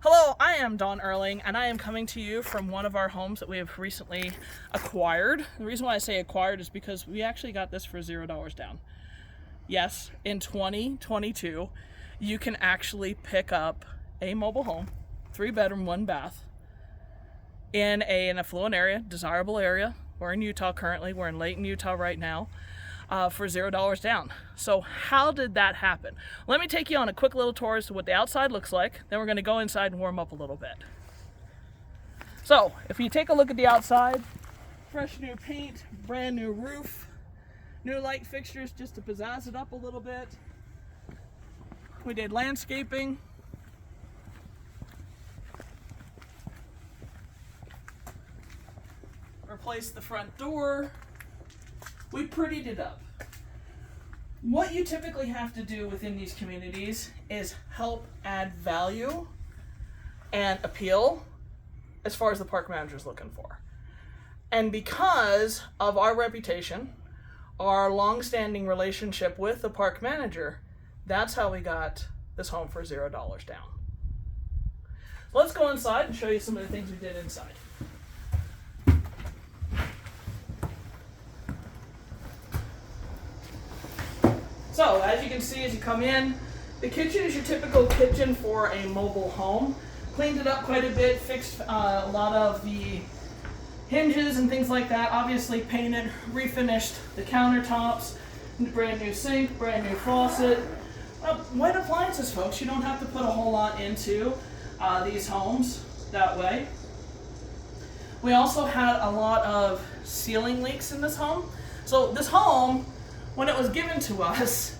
Hello, I am Dawn Erling, and I am coming to you from one of our homes that we have recently acquired. The reason why I say acquired is because we actually got this for $0 down. Yes, in 2022, you can actually pick up a mobile home, 3-bedroom, 1-bath, in an affluent area, desirable area. We're in Utah currently. We're in Layton, Utah right now. For $0 down. So how did that happen? Let me take you on a quick little tour as to what the outside looks like. Then we're going to go inside and warm up a little bit. So if you take a look at the outside, fresh new paint, brand new roof, new light fixtures just to pizzazz it up a little bit. We did landscaping. Replaced the front door. We prettied it up. What you typically have to do within these communities is help add value and appeal as far as the park manager is looking for. And because of our reputation, our long-standing relationship with the park manager, that's how we got this home for $0 down. Let's go inside and show you some of the things we did inside. So, as you can see as you come in, the kitchen is your typical kitchen for a mobile home. Cleaned it up quite a bit, fixed a lot of the hinges and things like that. Obviously painted, refinished the countertops, brand new sink, brand new faucet. White appliances, folks. You don't have to put a whole lot into these homes that way. We also had a lot of ceiling leaks in this home. So this home, when it was given to us,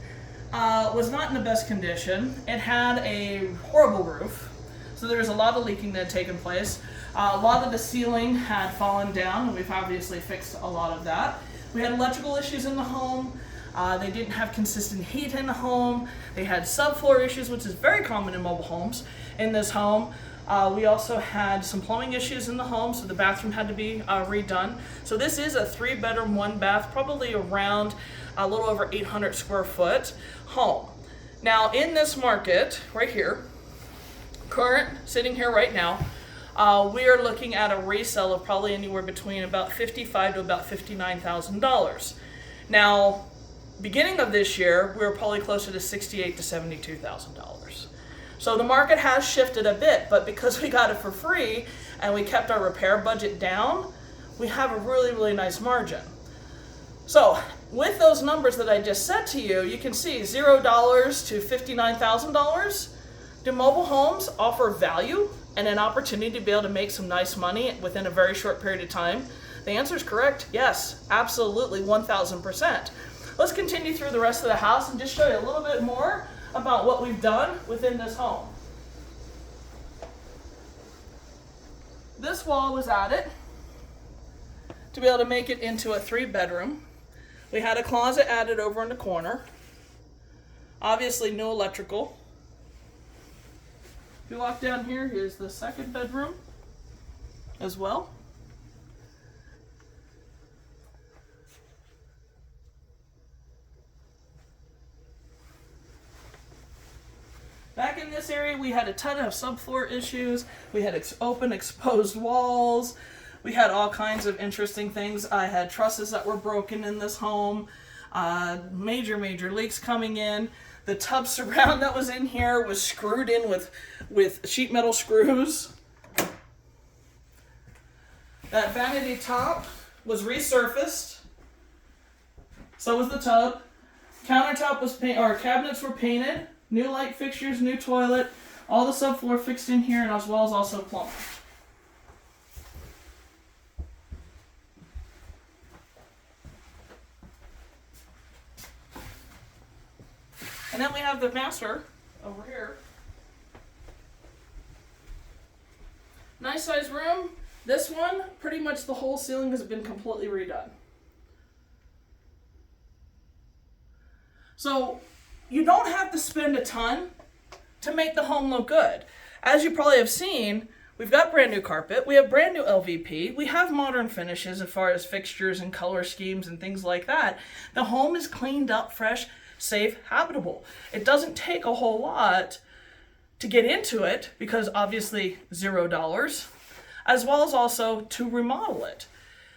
was not in the best condition. It had a horrible roof, so there was a lot of leaking that had taken place. A lot of the ceiling had fallen down, and we've obviously fixed a lot of that. We had electrical issues in the home. They didn't have consistent heat in the home. They had subfloor issues, which is very common in mobile homes in this home. We also had some plumbing issues in the home, so the bathroom had to be redone. So this is a 3-bedroom, 1-bath, probably around a little over 800 square foot home. Now in this market, right here, sitting here right now, we are looking at a resale of probably anywhere between about $55,000 to about $59,000. Now, beginning of this year, we were probably closer to $68,000 to $72,000. So the market has shifted a bit, but because we got it for free and we kept our repair budget down, we have a really, really nice margin. So with those numbers that I just said to you, you can see $0 to $59,000. Do mobile homes offer value and an opportunity to be able to make some nice money within a very short period of time? The answer is correct. Yes, absolutely, 1,000%. Let's continue through the rest of the house and just show you a little bit more about what we've done within this home. This wall was added to be able to make it into a 3-bedroom. We had a closet added over in the corner. Obviously new electrical. If you walk down here, here's the 2nd bedroom as well. Back in this area, we had a ton of subfloor issues. We had open, exposed walls. We had all kinds of interesting things. I had trusses that were broken in this home. Major leaks coming in. The tub surround that was in here was screwed in with sheet metal screws. That vanity top was resurfaced. So was the tub. Countertop was cabinets were painted. New light fixtures, new toilet, all the subfloor fixed in here, and as well as also plumbing. And then we have the master over here. Nice size room. This one, pretty much the whole ceiling has been completely redone. So you don't have to spend a ton to make the home look good. As you probably have seen, we've got brand new carpet, we have brand new LVP, we have modern finishes as far as fixtures and color schemes and things like that. The home is cleaned up, fresh, safe, habitable. It doesn't take a whole lot to get into it, because obviously $0, as well as also to remodel it.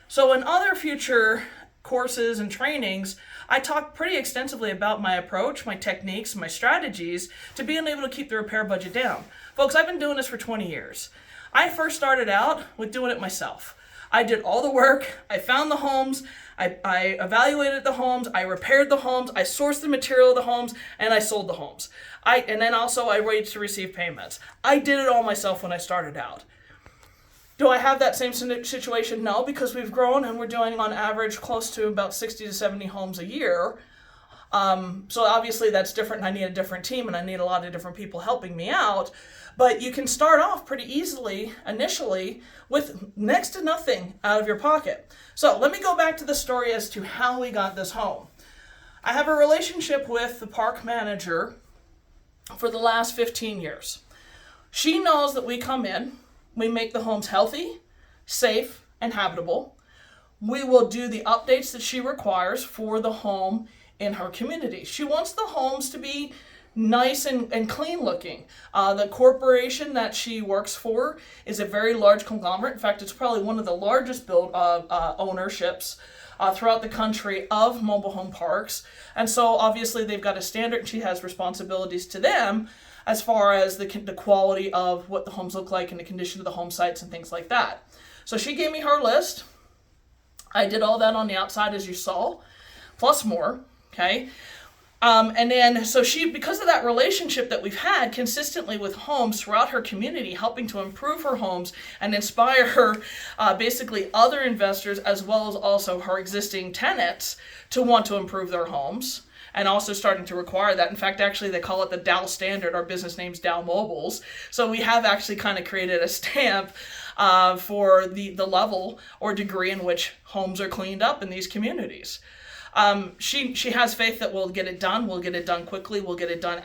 So in other future courses and trainings, I talk pretty extensively about my approach, my techniques, my strategies to being able to keep the repair budget down. Folks, I've been doing this for 20 years. I first started out with doing it myself. I did all the work, I found the homes, I evaluated the homes, I repaired the homes, I sourced the material of the homes, and I sold the homes. And then also I waited to receive payments. I did it all myself when I started out. Do I have that same situation? No, because we've grown and we're doing on average close to about 60 to 70 homes a year. So obviously that's different, and I need a different team, and I need a lot of different people helping me out. But you can start off pretty easily initially with next to nothing out of your pocket. So let me go back to the story as to how we got this home. I have a relationship with the park manager for the last 15 years. She knows that we come in, we make the homes healthy, safe, and habitable. We will do the updates that she requires for the home in her community. She wants the homes to be nice and clean looking. The corporation that she works for is a very large conglomerate. In fact, it's probably one of the largest ownerships throughout the country of mobile home parks. And so obviously they've got a standard, and she has responsibilities to them as far as the quality of what the homes look like and the condition of the home sites and things like that. So she gave me her list. I did all that on the outside, as you saw, plus more, okay? And then, so she, because of that relationship that we've had consistently with homes throughout her community, helping to improve her homes and inspire her, basically other investors, as well as also her existing tenants, to want to improve their homes, and also starting to require that. In fact, actually, they call it the Dow Standard. Our business name's Dow Mobiles. So we have actually kind of created a stamp for the level or degree in which homes are cleaned up in these communities. She has faith that we'll get it done quickly, we'll get it done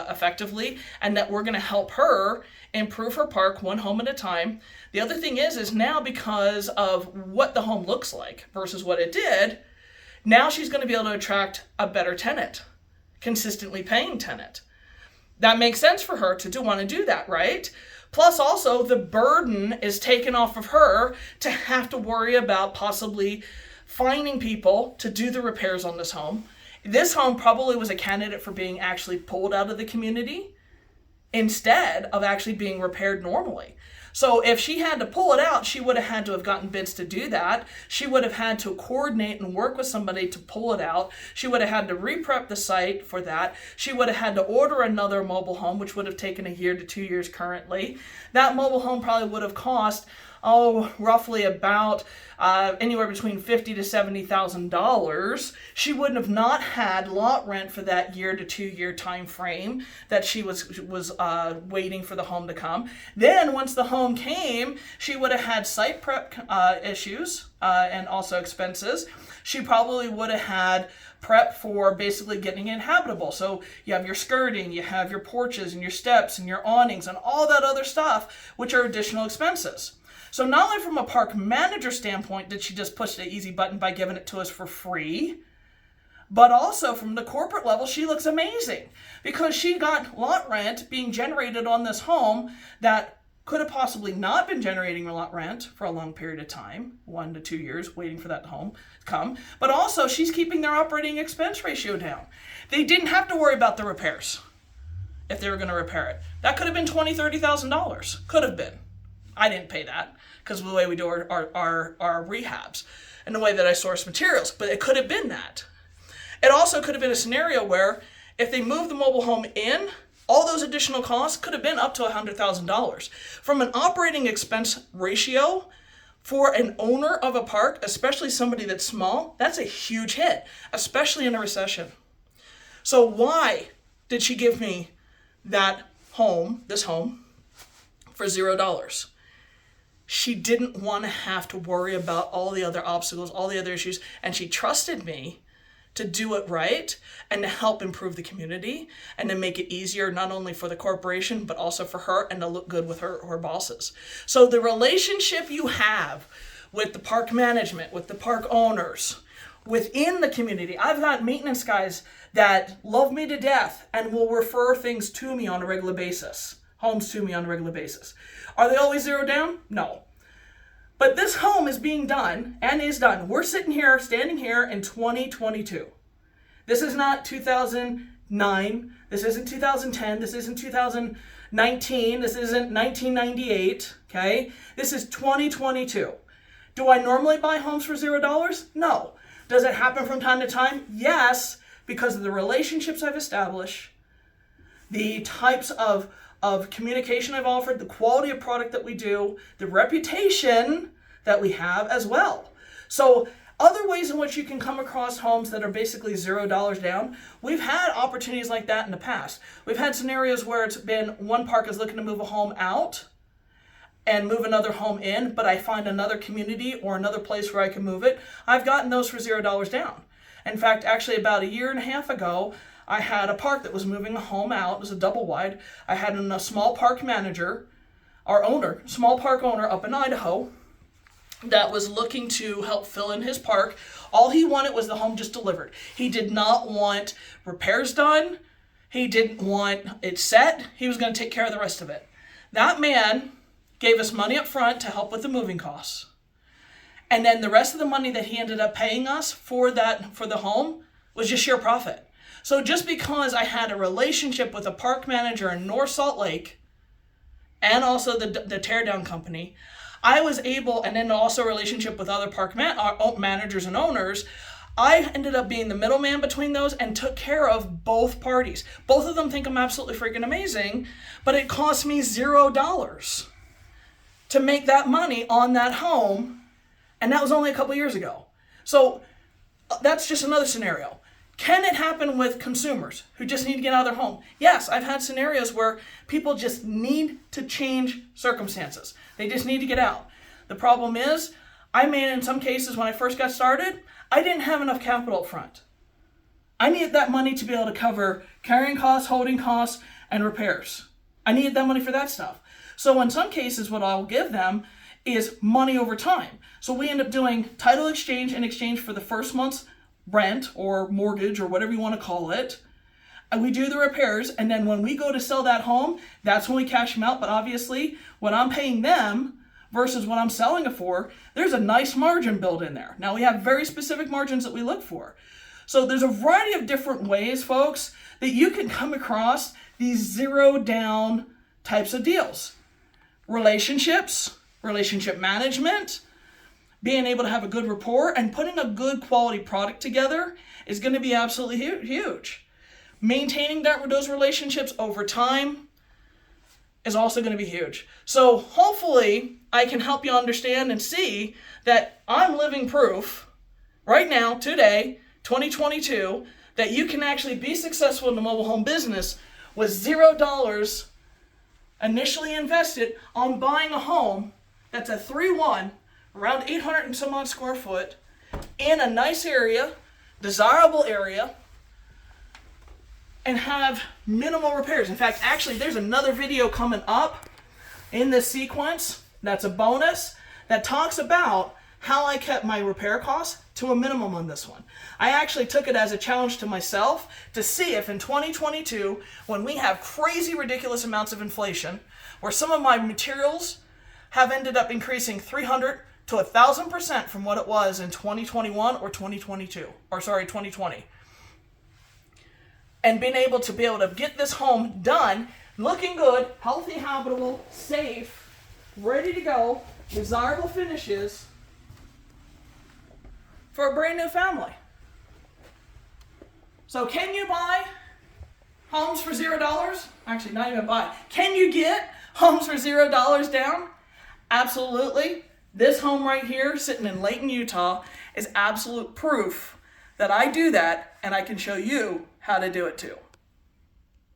effectively, and that we're going to help her improve her park one home at a time. The other thing is now, because of what the home looks like versus what it did, now she's going to be able to attract a better tenant, consistently paying tenant. That makes sense for her to want to do that, right? Plus also the burden is taken off of her to have to worry about possibly finding people to do the repairs on this home. This home probably was a candidate for being actually pulled out of the community instead of actually being repaired normally. So if she had to pull it out, she would have had to have gotten bids to do that. She would have had to coordinate and work with somebody to pull it out. She would have had to re-prep the site for that. She would have had to order another mobile home, which would have taken 1 year to 2 years currently. That mobile home probably would have cost roughly about anywhere between $50,000 to $70,000. She wouldn't have not had lot rent for that 1 year to 2 year time frame that she was waiting for the home to come. Then once the home came, she would have had site prep issues and also expenses. She probably would have had prep for basically getting it habitable. So you have your skirting, you have your porches and your steps and your awnings and all that other stuff, which are additional expenses. So not only from a park manager standpoint did she just push the easy button by giving it to us for free, but also from the corporate level, she looks amazing because she got lot rent being generated on this home that could have possibly not been generating lot rent for a long period of time, 1 to 2 years, waiting for that home to come. But also she's keeping their operating expense ratio down. They didn't have to worry about the repairs if they were going to repair it. That could have been $20,000, $30,000. Could have been. I didn't pay that because of the way we do our rehabs and the way that I source materials, but it could have been that. It also could have been a scenario where if they moved the mobile home in, all those additional costs could have been up to $100,000. From an operating expense ratio for an owner of a park, especially somebody that's small, that's a huge hit, especially in a recession. So why did she give me that home, this home, for $0? She didn't want to have to worry about all the other obstacles, all the other issues, and she trusted me to do it right and to help improve the community and to make it easier not only for the corporation but also for her and to look good with her bosses. So the relationship you have with the park management, with the park owners, within the community. I've got maintenance guys that love me to death and will refer things to me on a regular basis. homes to me on a regular basis. Are they always zero down? No. But this home is being done and is done. We're standing here in 2022. This is not 2009. This isn't 2010. This isn't 2019. This isn't 1998. Okay? This is 2022. Do I normally buy homes for $0? No. Does it happen from time to time? Yes, because of the relationships I've established, the types of communication I've offered, the quality of product that we do, the reputation that we have as well. So other ways in which you can come across homes that are basically $0 down, we've had opportunities like that in the past. We've had scenarios where it's been one park is looking to move a home out and move another home in, but I find another community or another place where I can move it. I've gotten those for $0 down. In fact, actually about a year and a half ago, I had a park that was moving a home out. It was a double wide. I had a small park manager, small park owner up in Idaho, that was looking to help fill in his park. All he wanted was the home just delivered. He did not want repairs done. He didn't want it set. He was going to take care of the rest of it. That man gave us money up front to help with the moving costs. And then the rest of the money that he ended up paying us for the home was just sheer profit. So just because I had a relationship with a park manager in North Salt Lake and also the teardown company, I was able, and then also a relationship with other park managers and owners, I ended up being the middleman between those and took care of both parties. Both of them think I'm absolutely freaking amazing, but it cost me $0 to make that money on that home, and that was only a couple years ago. So that's just another scenario. Can it happen with consumers who just need to get out of their home? Yes, I've had scenarios where people just need to change circumstances. They just need to get out. The problem is, in some cases when I first got started, I didn't have enough capital up front. I needed that money to be able to cover carrying costs, holding costs, and repairs. I needed that money for that stuff. So in some cases, what I'll give them is money over time. So we end up doing title exchange in exchange for the first month's rent or mortgage or whatever you want to call it. And we do the repairs, and then when we go to sell that home, that's when we cash them out. But obviously, when I'm paying them versus what I'm selling it for, there's a nice margin built in there. Now, we have very specific margins that we look for. So there's a variety of different ways, folks, that you can come across these $0 down types of deals. Relationships, relationship management, being able to have a good rapport, and putting a good quality product together is going to be absolutely huge. Maintaining those relationships over time is also going to be huge. So hopefully I can help you understand and see that I'm living proof right now, today, 2022, that you can actually be successful in the mobile home business with $0 initially invested on buying a home that's a 3-1, around 800 and some odd square foot, in a nice area, desirable area, and have minimal repairs. In fact, actually, there's another video coming up in this sequence that's a bonus that talks about how I kept my repair costs to a minimum on this one. I actually took it as a challenge to myself to see if in 2022, when we have crazy, ridiculous amounts of inflation, where some of my materials have ended up increasing 300 to 1,000% from what it was in 2021 or 2020. And being able to get this home done, looking good, healthy, habitable, safe, ready to go, desirable finishes for a brand new family. So can you buy homes for $0? Actually, not even buy. Can you get homes for $0 down? Absolutely. This home right here, sitting in Layton, Utah, is absolute proof that I do that, and I can show you how to do it too.